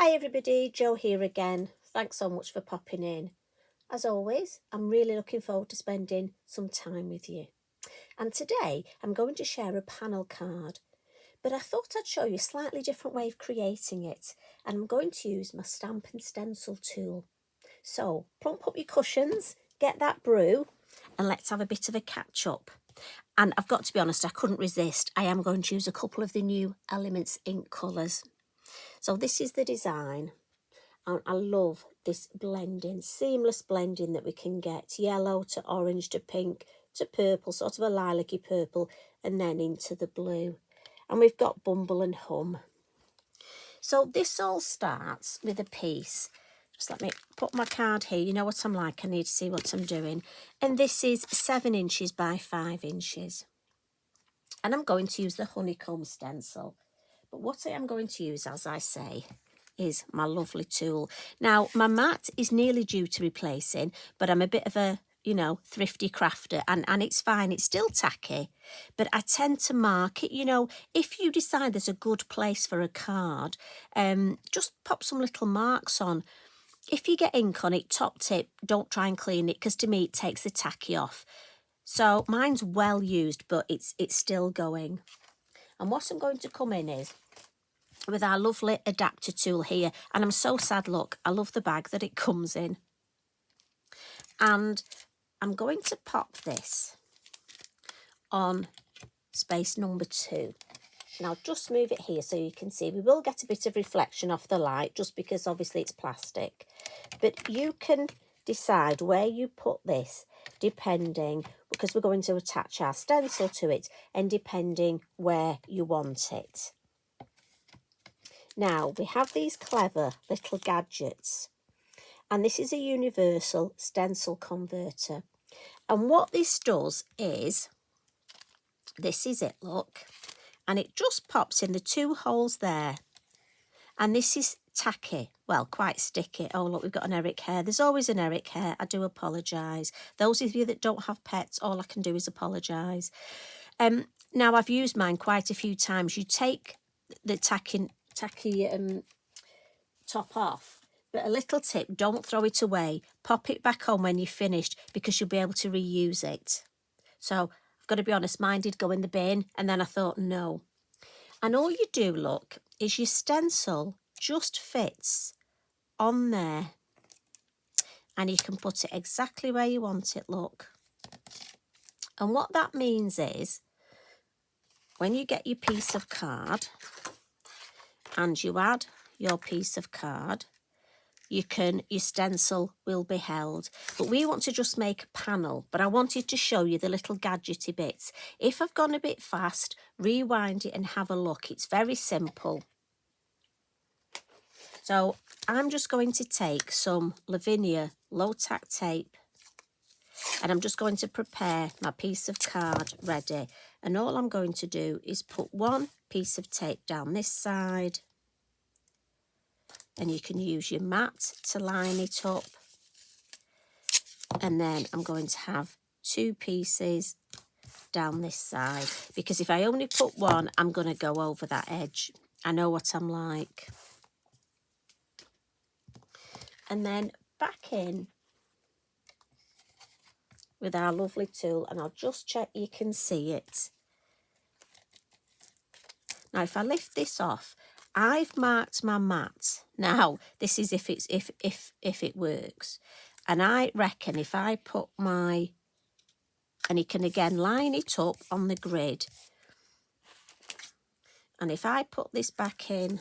Hi everybody, Jo here again. Thanks so much for popping in. As always, I'm really looking forward to spending some time with you. And today I'm going to share a panel card, but I thought I'd show you a slightly different way of creating it, and I'm going to use my stamp and stencil tool. So plump up your cushions, get that brew, and let's have a bit of a catch up. And I've got to be honest, I couldn't resist. I am going to use a couple of the new Elements ink colours. So this is the design. And I love this blending, seamless blending that we can get. Yellow to orange to pink to purple, sort of a lilac-y purple, and then into the blue. And we've got Bumble and Hum. So this all starts with a piece. Just let me put my card here. You know what I'm like. I need to see what I'm doing. And this is 7 inches by 5 inches. And I'm going to use the honeycomb stencil. But what I am going to use, as I say, is my lovely tool. Now, my mat is nearly due to replacing, but I'm a bit of a, thrifty crafter, and it's fine. It's still tacky, but I tend to mark it. If you decide there's a good place for a card, just pop some little marks on. If you get ink on it, top tip, don't try and clean it, because to me it takes the tacky off. So mine's well used, but it's still going. And what I'm going to come in is with our lovely adapter tool here. And I'm so sad, look, I love the bag that it comes in. And I'm going to pop this on space number 2. Now just move it here so you can see. We will get a bit of reflection off the light just because obviously it's plastic. But you can decide where you put this depending, because we're going to attach our stencil to it, and depending where you want it. Now, we have these clever little gadgets, and this is a universal stencil converter. And what this does is, this is it, look, and it just pops in the 2 holes there. And this is tacky, well, quite sticky. Oh, look, we've got an Eric hair. There's always an Eric hair. I do apologise. Those of you that don't have pets, all I can do is apologise. Now, I've used mine quite a few times. You take the tacky top off, but a little tip, don't throw it away. Pop it back on when you're finished, because you'll be able to reuse it. So I've got to be honest, mine did go in the bin, and then I thought no. And all you do, look, is your stencil just fits on there, and you can put it exactly where you want it, look. And what that means is, when you get your piece of card and you add your piece of card, your stencil will be held. But we want to just make a panel, but I wanted to show you the little gadgety bits. If I've gone a bit fast, rewind it and have a look. It's very simple. So I'm just going to take some Lavinia low tack tape, and I'm just going to prepare my piece of card ready. And all I'm going to do is put one piece of tape down this side, and you can use your mat to line it up. And then I'm going to have 2 pieces down this side, because if I only put one, I'm going to go over that edge. I know what I'm like. And then back in with our lovely tool, and I'll just check you can see it. Now, if I lift this off, I've marked my mat. Now, this is if it works. And I reckon if I put my, and you can again line it up on the grid. And if I put this back in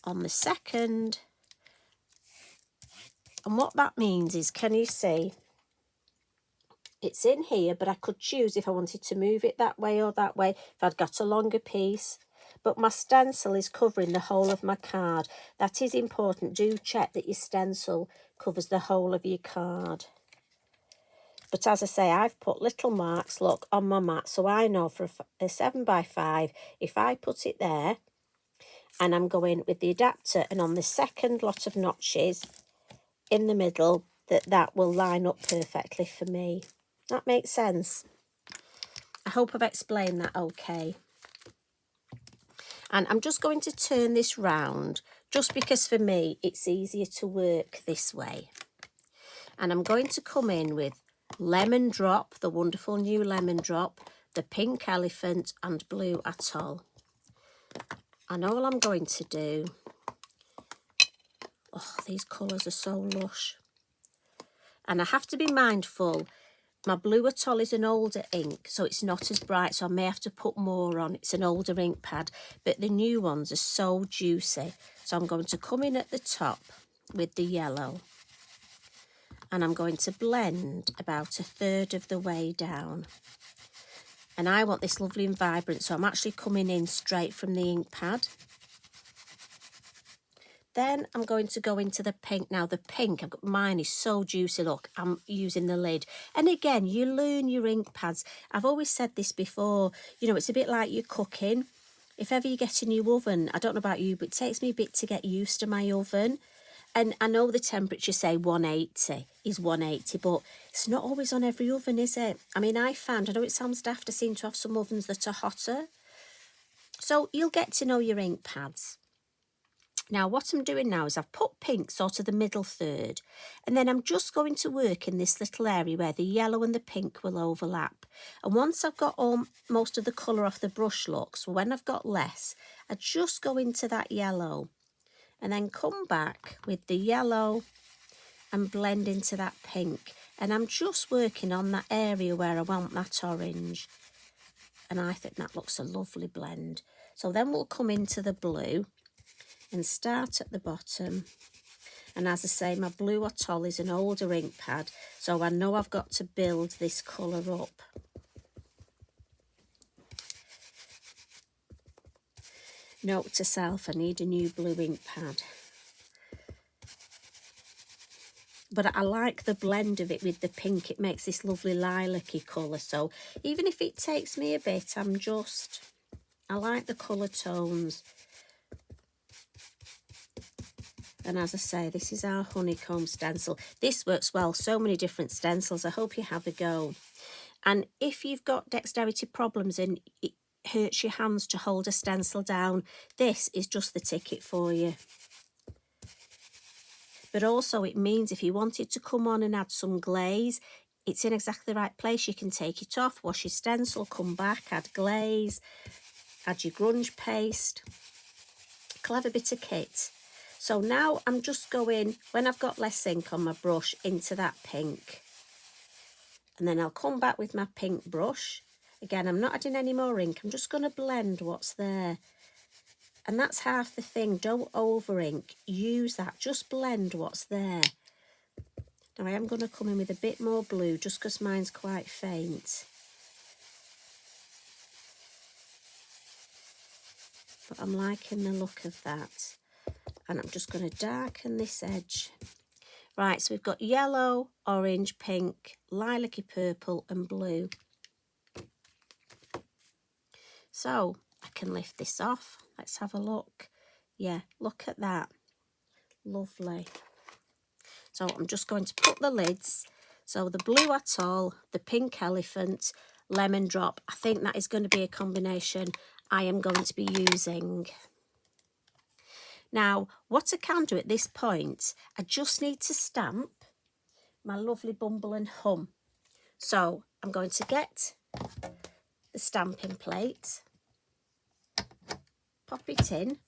on the second, and what that means is, can you see? It's in here, but I could choose if I wanted to move it that way or that way, if I'd got a longer piece. But my stencil is covering the whole of my card. That is important. Do check that your stencil covers the whole of your card. But as I say, I've put little marks, look, on my mat, so I know for a 7 by 5, if I put it there, and I'm going with the adapter, and on the second lot of notches in the middle, that will line up perfectly for me. That makes sense. I hope I've explained that okay. And I'm just going to turn this round, just because for me it's easier to work this way. And I'm going to come in with Lemon Drop, the wonderful new Lemon Drop, the Pink Elephant and Blue Atoll. And all I'm going to do, oh, these colours are so lush. And I have to be mindful, my Blue Atoll is an older ink, so it's not as bright, so I may have to put more on. It's an older ink pad, but the new ones are so juicy. So I'm going to come in at the top with the yellow. And I'm going to blend about a third of the way down. And I want this lovely and vibrant, so I'm actually coming in straight from the ink pad. Then I'm going to go into the pink. Now the pink, mine is so juicy, look, I'm using the lid. And again, you learn your ink pads. I've always said this before, you know, it's a bit like you're cooking. If ever you get a new oven, I don't know about you, but it takes me a bit to get used to my oven. And I know the temperature, say 180 is 180, but it's not always on every oven, is it? I mean, I know it sounds daft, I seem to have some ovens that are hotter. So you'll get to know your ink pads. Now, what I'm doing now is I've put pink sort of the middle third, and then I'm just going to work in this little area where the yellow and the pink will overlap. And once I've got most of the colour off the brush, look, so when I've got less, I just go into that yellow and then come back with the yellow and blend into that pink. And I'm just working on that area where I want that orange. And I think that looks a lovely blend. So then we'll come into the blue and start at the bottom. And as I say, my Blue Atoll is an older ink pad, so I know I've got to build this colour up. Note to self, I need a new blue ink pad. But I like the blend of it with the pink. It makes this lovely lilac-y colour. So even if it takes me a bit, I like the colour tones. And as I say, this is our honeycomb stencil. This works well, so many different stencils. I hope you have a go. And if you've got dexterity problems and it hurts your hands to hold a stencil down, this is just the ticket for you. But also it means if you wanted to come on and add some glaze, it's in exactly the right place. You can take it off, wash your stencil, come back, add glaze, add your grunge paste. Clever bit of kit. So now I'm just going, when I've got less ink on my brush, into that pink. And then I'll come back with my pink brush. Again, I'm not adding any more ink. I'm just going to blend what's there. And that's half the thing. Don't over ink. Use that. Just blend what's there. Now I am going to come in with a bit more blue just because mine's quite faint. But I'm liking the look of that. And I'm just going to darken this edge. Right, so we've got yellow, orange, pink, lilac-y purple and blue. So I can lift this off. Let's have a look. Yeah, look at that. Lovely. So I'm just going to put the lids. So the Blue Atoll, the Pink Elephant, Lemon Drop. I think that is going to be a combination I am going to be using. Now, what I can do at this point, I just need to stamp my lovely Bumble and Hum. So I'm going to get the stamping plate, pop it in,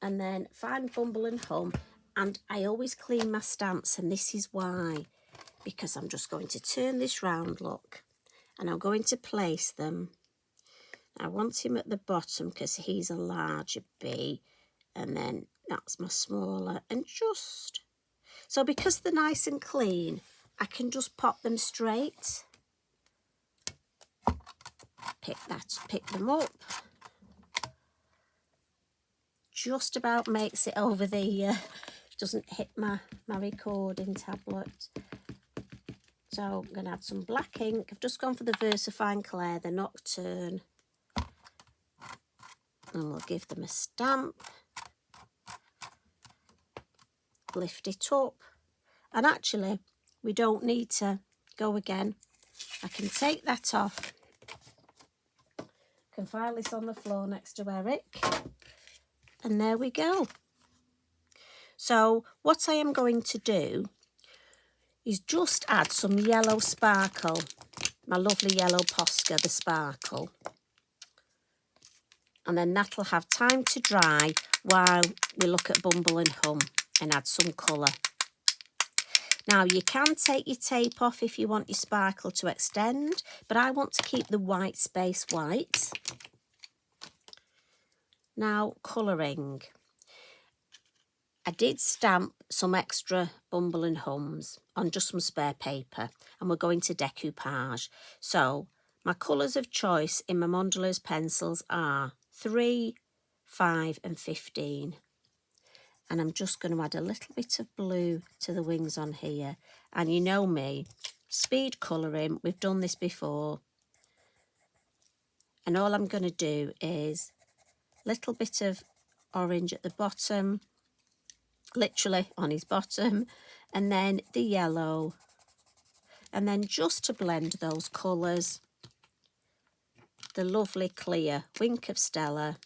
and then find Bumble and Hum. And I always clean my stamps, and this is why. Because I'm just going to turn this round, look, and I'm going to place them. I want him at the bottom because he's a larger bee. And then that's my smaller. And just... So because they're nice and clean, I can just pop them straight. Pick them up. Just about makes it over the... doesn't hit my recording tablet. So I'm going to add some black ink. I've just gone for the Versafine Clair, the Nocturne. And we'll give them a stamp. Lift it up. And actually, we don't need to go again. I can take that off. Can file this on the floor next to Eric. And there we go. So what I am going to do is just add some yellow sparkle. My lovely yellow Posca, the sparkle. And then that'll have time to dry while we look at Bumble and Hum and add some colour. Now, you can take your tape off if you want your sparkle to extend, but I want to keep the white space white. Now, colouring. I did stamp some extra Bumble and Hums on just some spare paper, and we're going to decoupage. So, my colours of choice in my Mondelez pencils are 3, 5 and 15. And I'm just going to add a little bit of blue to the wings on here. And you know me, speed colouring, we've done this before. And all I'm going to do is a little bit of orange at the bottom, literally on his bottom, and then the yellow. And then just to blend those colours, the lovely clear Wink of Stella.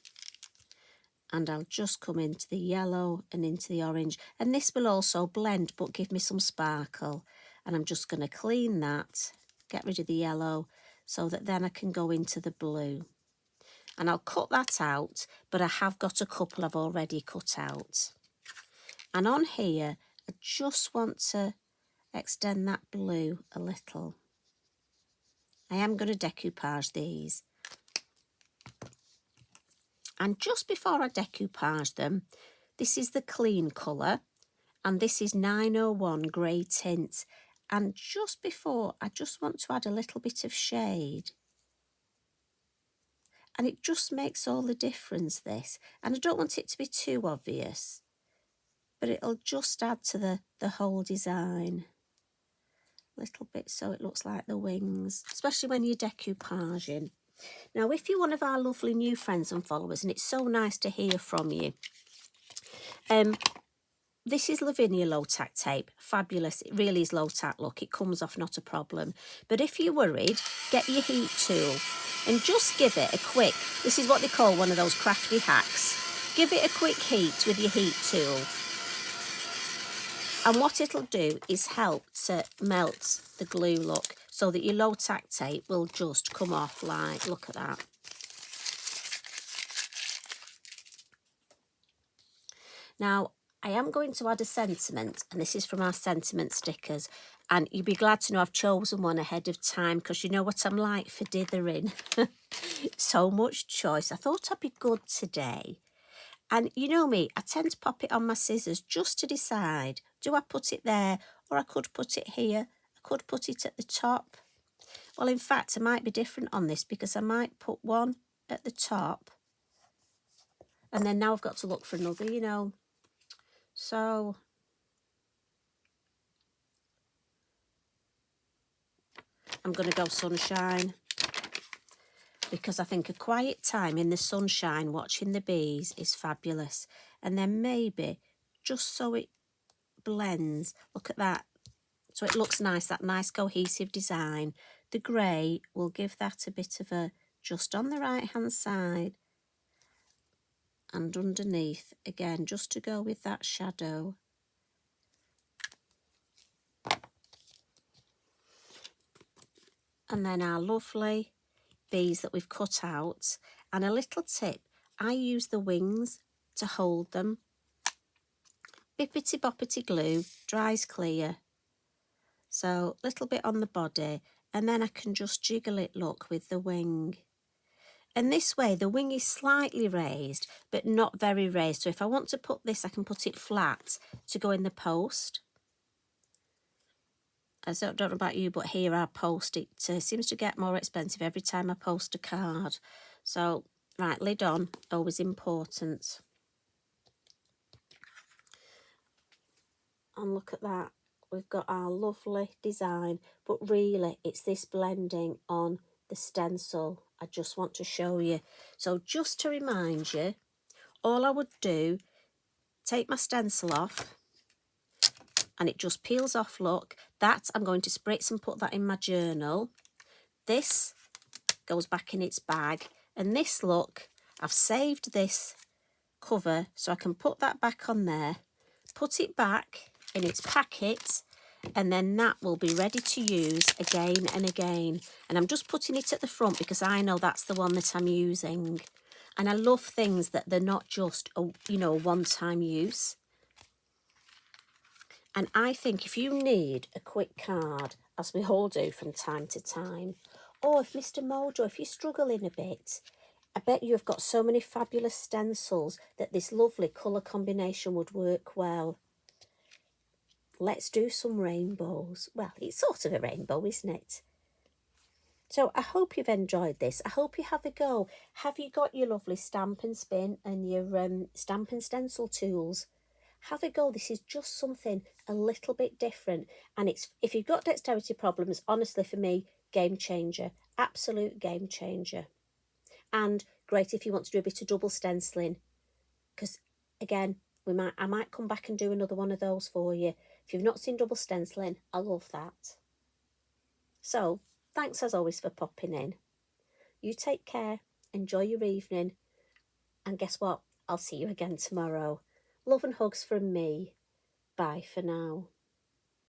And I'll just come into the yellow and into the orange. And this will also blend, but give me some sparkle. And I'm just going to clean that, get rid of the yellow, so that then I can go into the blue. And I'll cut that out, but I have got a couple I've already cut out. And on here, I just want to extend that blue a little. I am going to decoupage these. And just before I decoupage them, this is the clean colour and this is 901 Grey Tint. And just before, I just want to add a little bit of shade. And it just makes all the difference, this. And I don't want it to be too obvious, but it'll just add to the whole design. A little bit so it looks like the wings, especially when you're decoupaging. Now, if you're one of our lovely new friends and followers, and it's so nice to hear from you, this is Lavinia low tack tape. Fabulous. It really is low tack. Look, it comes off, not a problem. But if you're worried, get your heat tool and just give it a quick, this is what they call one of those crafty hacks. Give it a quick heat with your heat tool. And what it'll do is help to melt the glue, look, so that your low tack tape will just come off like, look at that. Now, I am going to add a sentiment, and this is from our sentiment stickers. And you'll be glad to know I've chosen one ahead of time, because you know what I'm like for dithering. So much choice. I thought I'd be good today. And you know me, I tend to pop it on my scissors just to decide, do I put it there or I could put it here? I could put it at the top. Well, in fact, I might be different on this because I might put one at the top. And then now I've got to look for another, you know. So I'm going to go sunshine, because I think a quiet time in the sunshine watching the bees is fabulous. And then maybe just so it blends, look at that, so it looks nice, that nice cohesive design. The grey will give that a bit of a, just on the right hand side and underneath, again, just to go with that shadow. And then our lovely bees that we've cut out. And a little tip, I use the wings to hold them. Bippity boppity glue, dries clear. So a little bit on the body, and then I can just jiggle it, look, with the wing. And this way the wing is slightly raised, but not very raised. So if I want to put this, I can put it flat to go in the post. I don't know about you, but here I post, it seems to get more expensive every time I post a card. So, right, lid on, always important. And look at that, we've got our lovely design, but really it's this blending on the stencil I just want to show you. So just to remind you, all I would do, take my stencil off, and it just peels off, look. That I'm going to spritz and put that in my journal. This goes back in its bag, And this look, I've saved this cover so I can put that back on there, put it back in its packet, and then that will be ready to use again and again. And I'm just putting it at the front because I know that's the one that I'm using. And I love things that they're not just a one-time use. And I think if you need a quick card, as we all do from time to time, or if Mr. Mojo, if you're struggling a bit, I bet you've got so many fabulous stencils that this lovely colour combination would work well. Let's do some rainbows. Well, it's sort of a rainbow, isn't it? So I hope you've enjoyed this. I hope you have a go. Have you got your lovely stamp and spin and your stamp and stencil tools? Have a go. This is just something a little bit different. And it's, if you've got dexterity problems, honestly for me, game changer. Absolute game changer. And great if you want to do a bit of double stenciling. Because again, I might come back and do another one of those for you. If you've not seen double stenciling, I love that. So, thanks as always for popping in. You take care, enjoy your evening, and guess what? I'll see you again tomorrow. Love and hugs from me. Bye for now.